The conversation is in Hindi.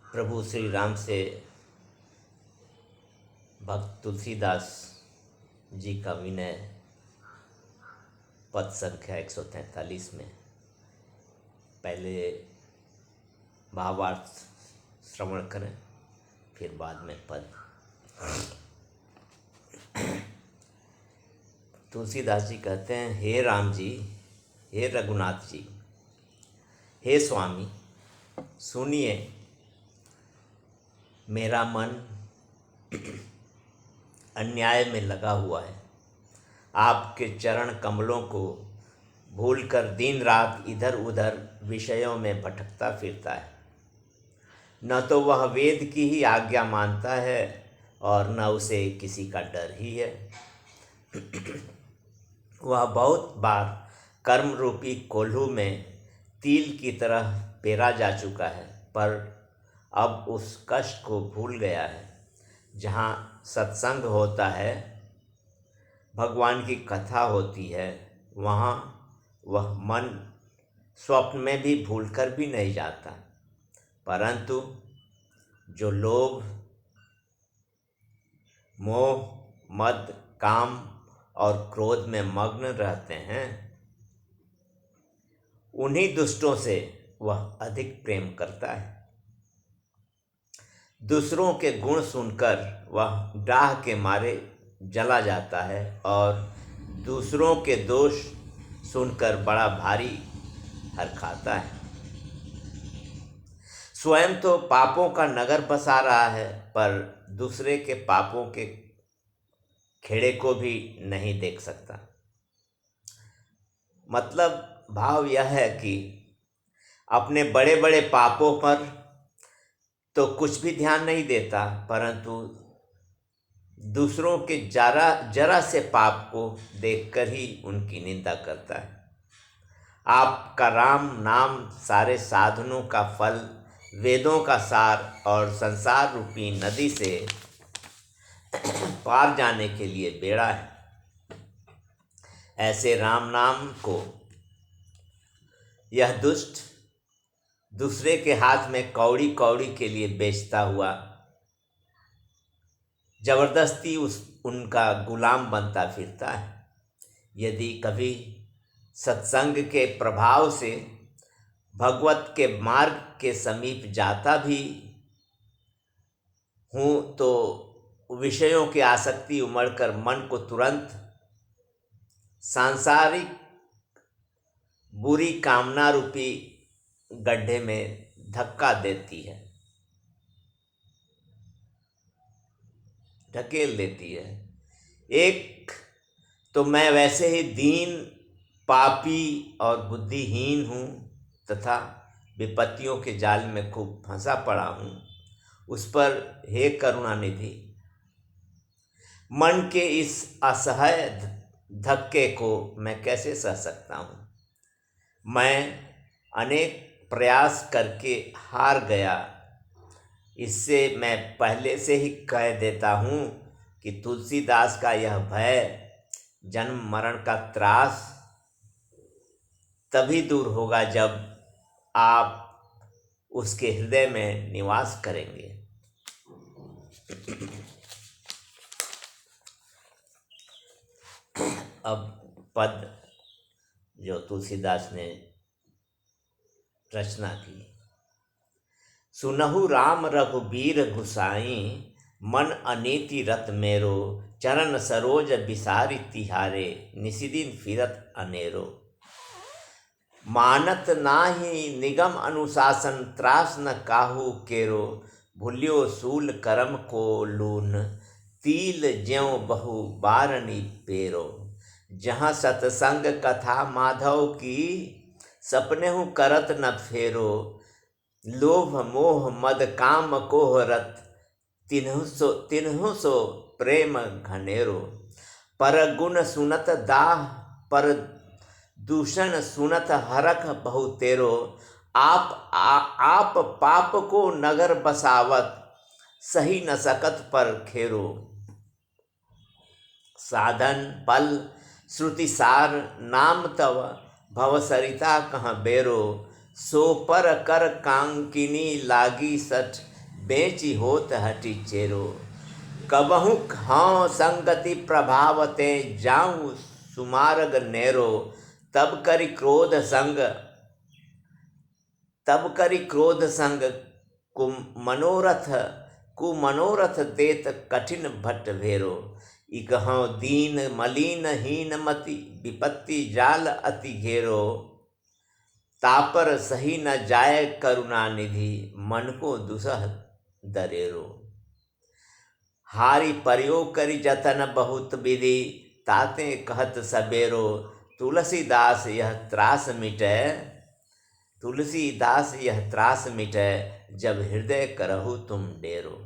प्रभु श्री राम से भक्त तुलसीदास जी का विनय पद संख्या 143 में पहले भावार्थ श्रवण करें, फिर बाद में पद। तुलसीदास जी कहते हैं, हे राम जी, हे रघुनाथ जी, हे स्वामी, सुनिए मेरा मन अन्याय में लगा हुआ है। आपके चरण कमलों को भूलकर दिन रात इधर उधर विषयों में भटकता फिरता है। न तो वह वेद की ही आज्ञा मानता है और न उसे किसी का डर ही है। वह बहुत बार कर्म रूपी कोल्हू में तिल की तरह पेरा जा चुका है, पर अब उस कष्ट को भूल गया है। जहाँ सत्संग होता है, भगवान की कथा होती है, वहाँ वह मन स्वप्न में भी भूलकर भी नहीं जाता। परंतु जो लोभ, मोह, मद, काम और क्रोध में मग्न रहते हैं, उन्हीं दुष्टों से वह अधिक प्रेम करता है। दूसरों के गुण सुनकर वह डाह के मारे जला जाता है और दूसरों के दोष सुनकर बड़ा भारी हरखाता है। स्वयं तो पापों का नगर बसा रहा है, पर दूसरे के पापों के खेड़े को भी नहीं देख सकता। मतलब भाव यह है कि अपने बड़े बड़े पापों पर तो कुछ भी ध्यान नहीं देता, परंतु दूसरों के जरा से पाप को देखकर ही उनकी निंदा करता है। आपका राम नाम सारे साधनों का फल, वेदों का सार और संसार रूपी नदी से पार जाने के लिए बेड़ा है। ऐसे राम नाम को यह दुष्ट दूसरे के हाथ में कौड़ी कौड़ी के लिए बेचता हुआ जबरदस्ती उनका गुलाम बनता फिरता है। यदि कभी सत्संग के प्रभाव से भगवत के मार्ग के समीप जाता भी हूँ, तो विषयों की आसक्ति उमड़कर मन को तुरंत सांसारिक बुरी कामना रूपी गड्ढे में धक्का देती है, ढकेल देती है। एक तो मैं वैसे ही दीन, पापी और बुद्धिहीन हूँ तथा विपत्तियों के जाल में खूब फंसा पड़ा हूँ। उस पर हे करुणानिधि, मन के इस असह्य धक्के को मैं कैसे सह सकता हूँ। मैं अनेक प्रयास करके हार गया। इससे मैं पहले से ही कह देता हूँ कि तुलसीदास का यह भय, जन्म मरण का त्रास तभी दूर होगा जब आप उसके हृदय में निवास करेंगे। अब पद जो तुलसीदास ने रचना की। सुनहु राम रघुबीर गुसाई, मन अनीति रत मेरो, चरण सरोज बिसारी तिहारे, निशिदिन फिरत अनेरो। मानत नाही निगम अनुशासन, त्रास न काहू केरो, भूल्यो सूल करम को लून, तिल ज्यों बहु बारनी पेरो। जहाँ सतसंग कथा माधव की, सपने हूँ करत न फेरो, लोभ मोह मद काम कोह रत, तिन्हु सो प्रेम घनेरो। पर गुण सुनत दाह, पर दूषण सुनत हरख बहु तेरो, आप पाप को नगर बसावत, सही न सकत पर खेरो। साधन पल श्रुति सार, नाम तव भवसरिता कहाँ बेरो, सो पर कर कांकिनी लागी सठ, बेची होत हटी चेरो। कबहु हाँ संगति प्रभावते जाऊं सुमार्ग नेरो। तब करि क्रोध संग कुमनोरथ देत कठिन भट्ट भेरो। इकहौं दीन मलिन हीन मति विपत्ति जाल अति घेरो। तापर सही न जाय करुणा निधि मन को दुसह दरेरो। हारि प्रयोग करि जतन बहुत विधि ताते कहत सबेरो। तुलसीदास यह त्रास मिटै जब हृदय करहु तुम डेरो।